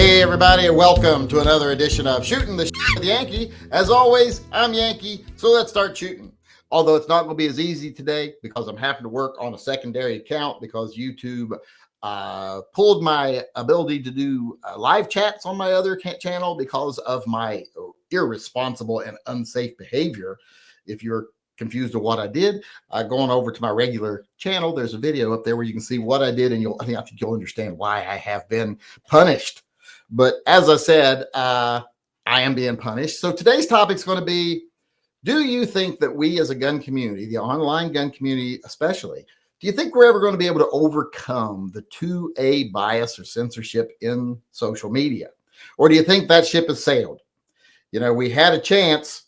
Hey everybody, and welcome to another edition of Shooting the Shit with Yankee. As always, I'm Yankee, so let's start shooting. Although it's not going to be as easy today because I'm having to work on a secondary account because YouTube pulled my ability to do live chats on my other channel because of my irresponsible and unsafe behavior. If you're confused of what I did, going over to my regular channel, there's a video up there where you can see what I did, and I think you'll understand why I have been punished. But as I said, I am being punished. So today's topic is going to be, do you think that we as a gun community, the online gun community especially, do you think we're ever going to be able to overcome the 2A bias or censorship in social media? Or do you think that ship has sailed? You know, we had a chance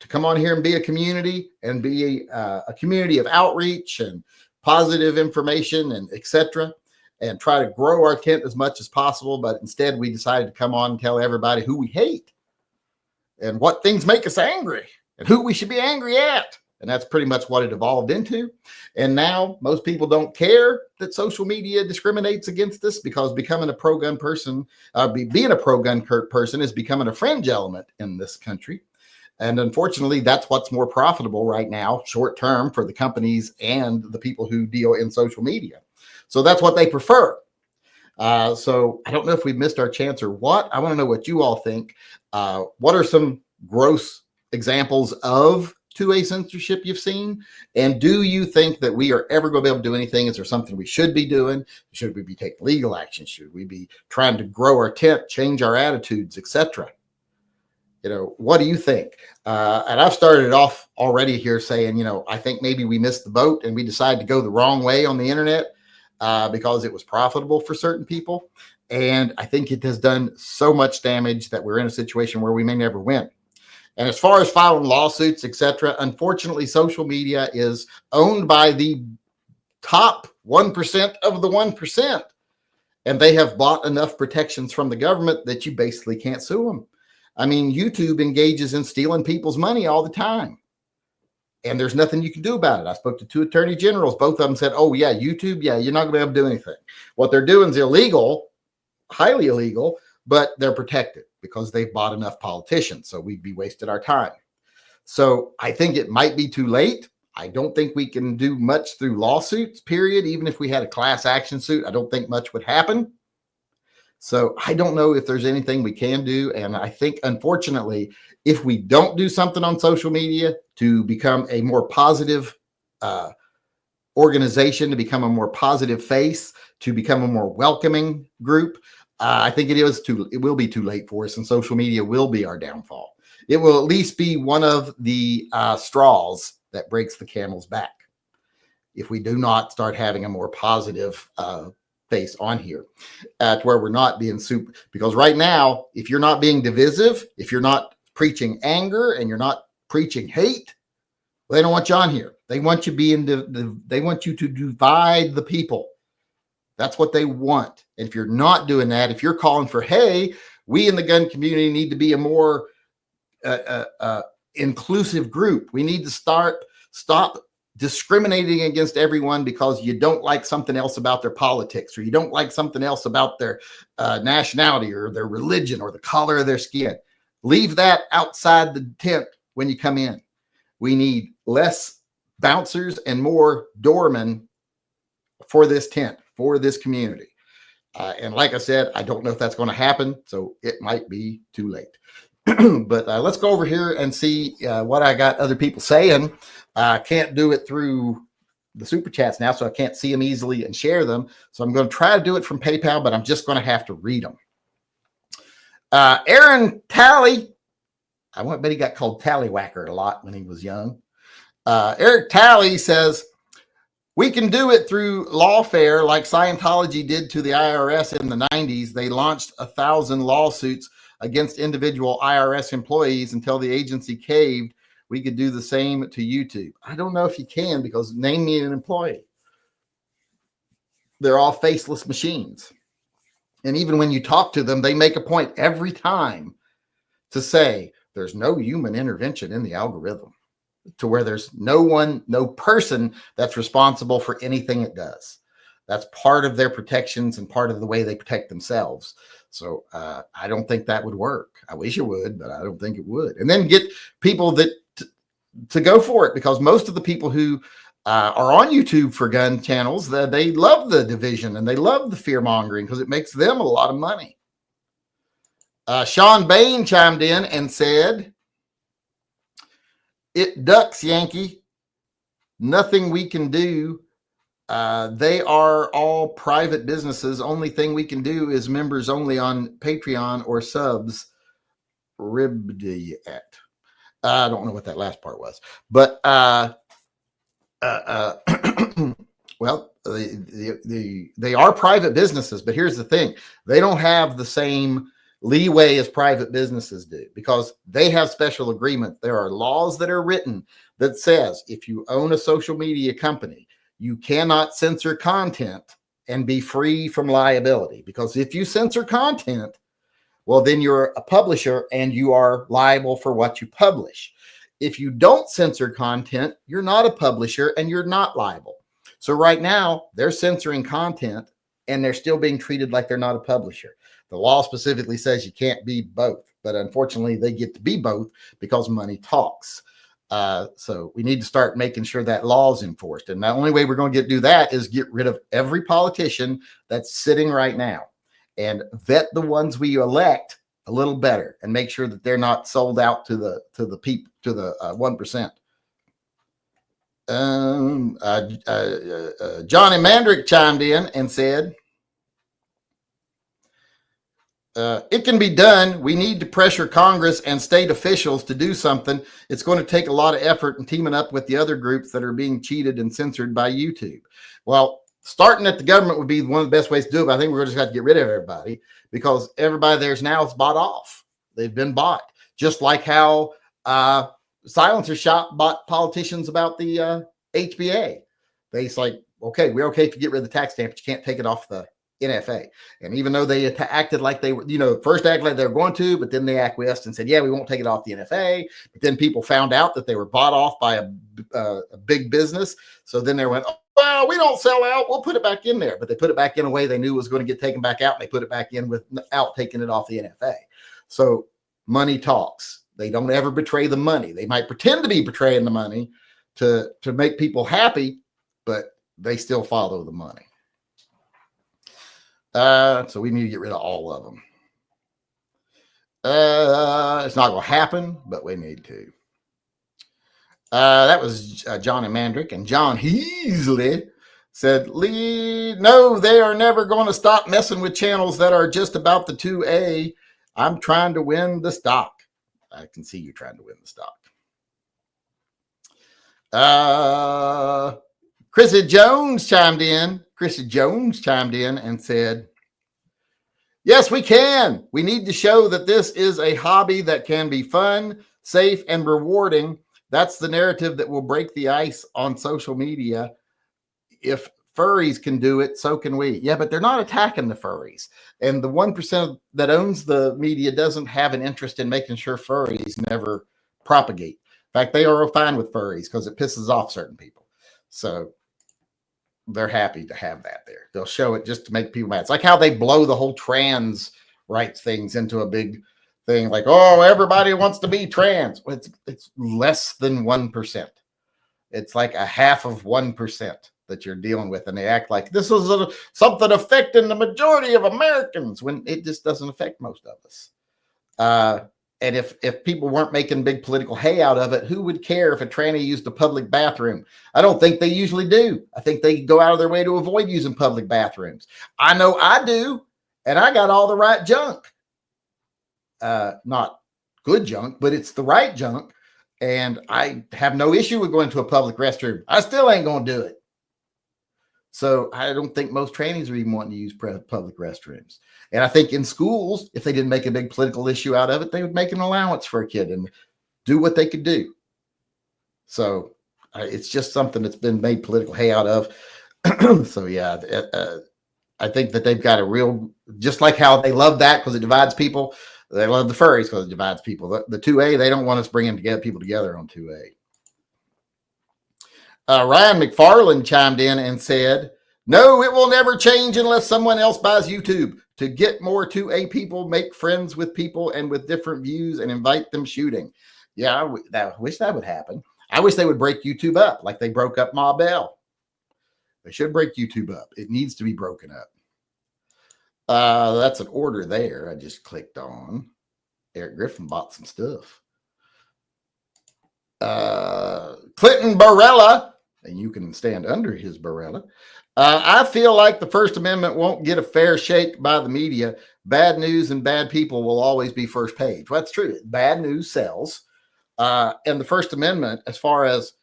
to come on here and be a community and be a community of outreach and positive information and etc., and try to grow our tent as much as possible. But instead, we decided to come on and tell everybody who we hate and what things make us angry and who we should be angry at. And that's pretty much what it evolved into. And now most people don't care that social media discriminates against us because becoming a pro-gun person, being a pro-gun person is becoming a fringe element in this country. And unfortunately, that's what's more profitable right now, short term, for the companies and the people who deal in social media. So that's what they prefer. So I don't know if we missed our chance or what. I want to know what you all think. What are some gross examples of 2A censorship you've seen? And do you think that we are ever going to be able to do anything? Is there something we should be doing? Should we be taking legal action? Should we be trying to grow our tent, change our attitudes, etc.? You know, what do you think? And I've started off already here saying, you know, I think maybe we missed the boat and we decided to go the wrong way on the internet because it was profitable for certain people. And I think it has done so much damage that we're in a situation where we may never win. And as far as filing lawsuits, etc., unfortunately, social media is owned by the top 1% of the 1%. And they have bought enough protections from the government that you basically can't sue them. I mean, YouTube engages in stealing people's money all the time. And there's nothing you can do about it. I spoke to 2 attorney generals. Both of them said, oh, yeah, YouTube, yeah, you're not going to be able to do anything. What they're doing is illegal, highly illegal, but they're protected because they've bought enough politicians. So we'd be wasting our time. So I think it might be too late. I don't think we can do much through lawsuits, period. Even if we had a class action suit, I don't think much would happen. So I don't know if there's anything we can do. And I think, unfortunately, if we don't do something on social media to become a more positive organization, to become a more positive face, to become a more welcoming group, I think it will be too late for us, and social media will be our downfall. It will at least be one of the straws that breaks the camel's back if we do not start having a more positive face on here to where we're not being super. Because right now, if you're not being divisive, if you're not preaching anger and you're not preaching hate, well, they don't want you on here. They want you they want you to divide the people. That's what they want. And if you're not doing that, if you're calling for, hey, we in the gun community need to be a more inclusive group. We need to stop discriminating against everyone because you don't like something else about their politics, or you don't like something else about their nationality or their religion or the color of their skin. Leave that outside the tent when you come in. We need less bouncers and more doormen for this tent, for this community. And like I said, I don't know if that's going to happen, so it might be too late. But let's go over here and see what I got other people saying. I can't do it through the super chats now, so I can't see them easily and share them. So I'm going to try to do it from PayPal, but I'm just going to have to read them. Aaron Talley, I bet he got called Tallywhacker a lot when he was young. Eric Talley says, we can do it through lawfare like Scientology did to the IRS in the 90s. They launched 1,000 lawsuits against individual IRS employees until the agency caved. We could do the same to YouTube. I don't know if you can, because name me an employee. They're all faceless machines. And even when you talk to them, they make a point every time to say there's no human intervention in the algorithm, to where there's no person that's responsible for anything it does. That's part of their protections and part of the way they protect themselves. So I don't think that would work. I wish it would, but I don't think it would. And then get people that to go for it, because most of the people who are on YouTube for gun channels, they love the division and they love the fear mongering because it makes them a lot of money. Sean Bain chimed in and said, "It ducks, Yankee. Nothing we can do. They are all private businesses. Only thing we can do is members only on Patreon or subs." Ribbed at. I don't know what that last part was, but well, they are private businesses. But here's the thing: they don't have the same leeway as private businesses do, because they have special agreements. There are laws that are written that says if you own a social media company, you cannot censor content and be free from liability. Because if you censor content, well, then you're a publisher and you are liable for what you publish. If you don't censor content, you're not a publisher and you're not liable. So right now, they're censoring content and they're still being treated like they're not a publisher. The law specifically says you can't be both, but unfortunately, they get to be both because money talks. So we need to start making sure that law is enforced. And the only way we're going to do that is get rid of every politician that's sitting right now, and vet the ones we elect a little better and make sure that they're not sold out to the people, to the 1%. Johnny Mandrick chimed in and said, "It can be done. We need to pressure Congress and state officials to do something. It's going to take a lot of effort and teaming up with the other groups that are being cheated and censored by YouTube." Well, starting at the government would be one of the best ways to do it. But I think we're just going to get rid of everybody, because everybody there's now is bought off. They've been bought, just like how Silencer Shop bought politicians about the HBA. They's like, okay, we're okay to get rid of the tax stamp, but you can't take it off the NFA. And even though they acted like they were, first acted like they were going to, but then they acquiesced and said, yeah, we won't take it off the NFA. But then people found out that they were bought off by a big business. So then they went, oh, well, we don't sell out. We'll put it back in there. But they put it back in a way they knew was going to get taken back out. And they put it back in without taking it off the NFA. So money talks. They don't ever betray the money. They might pretend to be betraying the money to make people happy, but they still follow the money. So we need to get rid of all of them. It's not going to happen, but we need to. That was Johnny Mandrick. And John Heasley said, "Lee, no, they are never going to stop messing with channels that are just about the 2A. I'm trying to win the stock." I can see you trying to win the stock. Chrissy Jones chimed in. And said, "Yes, we can. We need to show that this is a hobby that can be fun, safe, and rewarding. That's the narrative that will break the ice on social media. If furries can do it, so can we." Yeah, but they're not attacking the furries. And the 1% that owns the media doesn't have an interest in making sure furries never propagate. In fact, they are fine with furries because it pisses off certain people. So they're happy to have that there. They'll show it just to make people mad. It's like how they blow the whole trans rights things into a big thing, like, oh, everybody wants to be trans. It's less than 1%. It's like a half of 1% that you're dealing with, and they act like this is something affecting the majority of Americans when it just doesn't affect most of us. And if people weren't making big political hay out of it, who would care if a tranny used a public bathroom? I don't think they usually do. I think they go out of their way to avoid using public bathrooms. I know I do, and I got all the right junk. Not good junk, but it's the right junk. And I have no issue with going to a public restroom. I still ain't going to do it. So I don't think most trannies are even wanting to use public restrooms. And I think in schools, if they didn't make a big political issue out of it, they would make an allowance for a kid and do what they could do. So it's just something that's been made political hay out of. So yeah, I think that they've got a real, just like how they love that because it divides people. They love the furries because it divides people. The 2A, they don't want us bringing people together on 2A. Ryan McFarland chimed in and said, "No, it will never change unless someone else buys YouTube. to get more 2A people, make friends with people and with different views and invite them shooting. Yeah, I wish that would happen. I wish they would break YouTube up like they broke up Ma Bell. They should break YouTube up. It needs to be broken up. That's an order there. I just clicked on. Eric Griffin bought some stuff. Clinton Barella, and you can stand under his Barella. I feel like the First Amendment won't get a fair shake by the media. Bad news and bad people will always be first page. Well, that's true. Bad news sells. And the First Amendment, as far as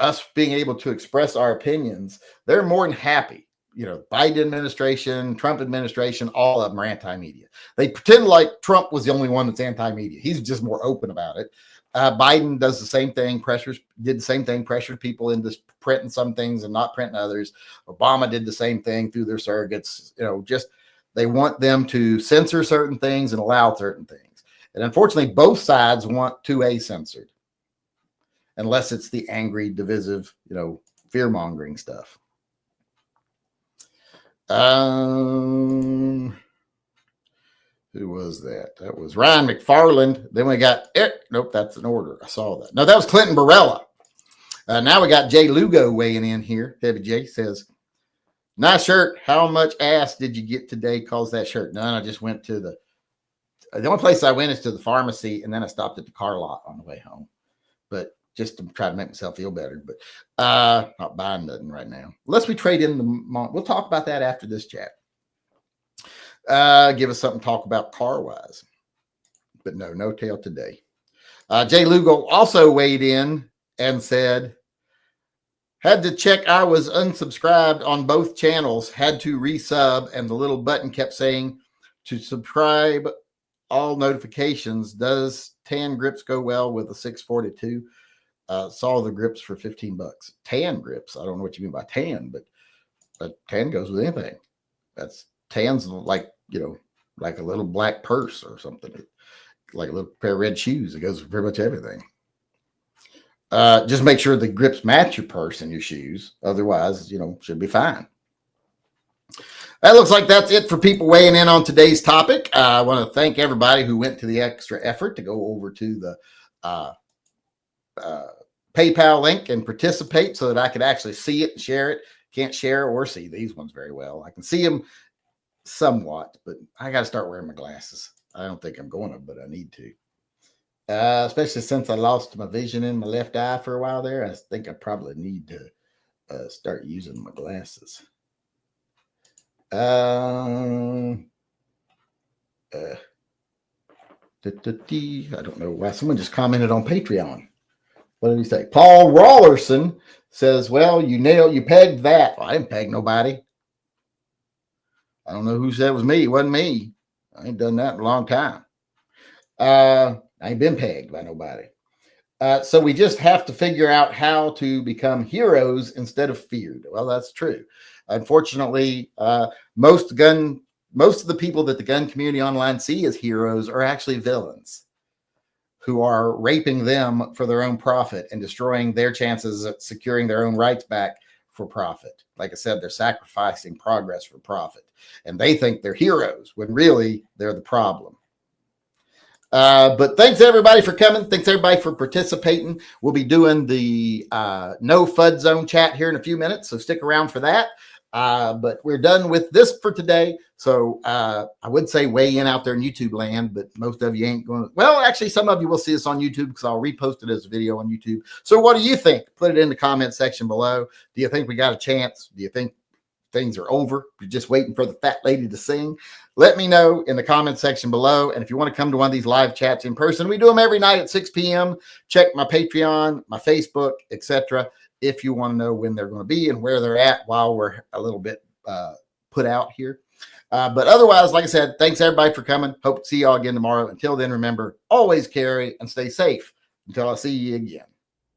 us being able to express our opinions, they're more than happy. Biden administration, Trump administration, all of them are anti-media. They pretend like Trump was the only one that's anti-media. He's just more open about it. Biden does the same thing, did the same thing, pressured people into printing some things and not printing others. Obama did the same thing through their surrogates. Just they want them to censor certain things and allow certain things. And unfortunately, both sides want 2A censored, unless it's the angry, divisive, fear-mongering stuff. Who was that? That was Ryan McFarland. Then we got nope, that's an order. I saw that. No, that was Clinton Barella. Now we got Jay Lugo weighing in here. Debbie J says, "Nice shirt. How much ass did you get today? Calls that shirt." None. I just went to the only place I went is to the pharmacy, and then I stopped at the car lot on the way home. But just to try to make myself feel better, but not buying nothing right now. Unless we trade in we'll talk about that after this chat. Give us something to talk about car-wise. But no tail today. Jay Lugo also weighed in and said, had to check I was unsubscribed on both channels, had to resub, and the little button kept saying to subscribe all notifications. Does tan grips go well with a 642? Saw the grips for $15. Tan grips. I don't know what you mean by tan, but tan goes with anything. Tan's like, like a little black purse or something, like a little pair of red shoes. It goes with pretty much everything. Just make sure the grips match your purse and your shoes. Otherwise, should be fine. That looks like that's it for people weighing in on today's topic. I want to thank everybody who went to the extra effort to go over to the PayPal link and participate so that I could actually see it and share it. Can't share or see these ones very well. I can see them somewhat, but I got to start wearing my glasses. I don't think I'm going to, but I need to. Especially since I lost my vision in my left eye for a while there. I think I probably need to start using my glasses. I don't know why. Someone just commented on Patreon. What did he say? Paul Rawlerson says, well, you pegged that. Well, I didn't peg nobody. I don't know who said it was me. It wasn't me. I ain't done that in a long time. I ain't been pegged by nobody. So we just have to figure out how to become heroes instead of feared. Well, that's true. Unfortunately, most of the people that the gun community online see as heroes are actually villains who are raping them for their own profit and destroying their chances of securing their own rights back for profit. Like I said, they're sacrificing progress for profit, and they think they're heroes when really they're the problem. But thanks everybody for coming. Thanks everybody for participating. We'll be doing the no FUD zone chat here in a few minutes, so stick around for that. But we're done with this for today. So I would say weigh in out there in YouTube land, but most of you ain't going to. Well, actually, some of you will see us on YouTube because I'll repost it as a video on YouTube. So what do you think? Put it in the comment section below. Do you think we got a chance? Do you think things are over? You're just waiting for the fat lady to sing? Let me know in the comment section below. And if you want to come to one of these live chats in person, we do them every night at 6 p.m. Check my Patreon, my Facebook, etc. if you want to know when they're going to be and where they're at while we're a little bit put out here. But otherwise, like I said, thanks everybody for coming. Hope to see y'all again tomorrow. Until then, remember, always carry and stay safe until I see you again.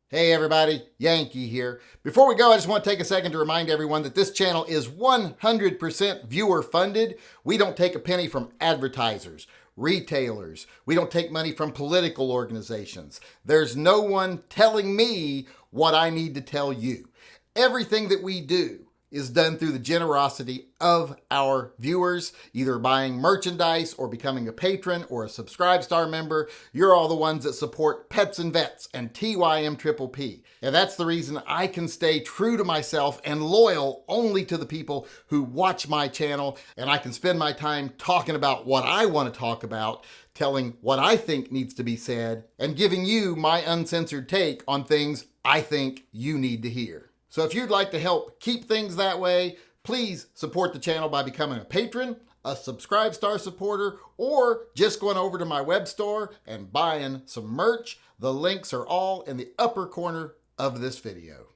Hey everybody, Yankee here. Before we go, I just want to take a second to remind everyone that this channel is 100% viewer funded. We don't take a penny from advertisers, retailers. We don't take money from political organizations. There's no one telling me what I need to tell you. Everything that we do is done through the generosity of our viewers, either buying merchandise or becoming a patron or a Subscribe Star member. You're all the ones that support Pets and Vets and TYMP. And that's the reason I can stay true to myself and loyal only to the people who watch my channel. And I can spend my time talking about what I want to talk about, telling what I think needs to be said, and giving you my uncensored take on things I think you need to hear. So if you'd like to help keep things that way, please support the channel by becoming a patron, a Subscribe Star supporter, or just going over to my web store and buying some merch. The links are all in the upper corner of this video.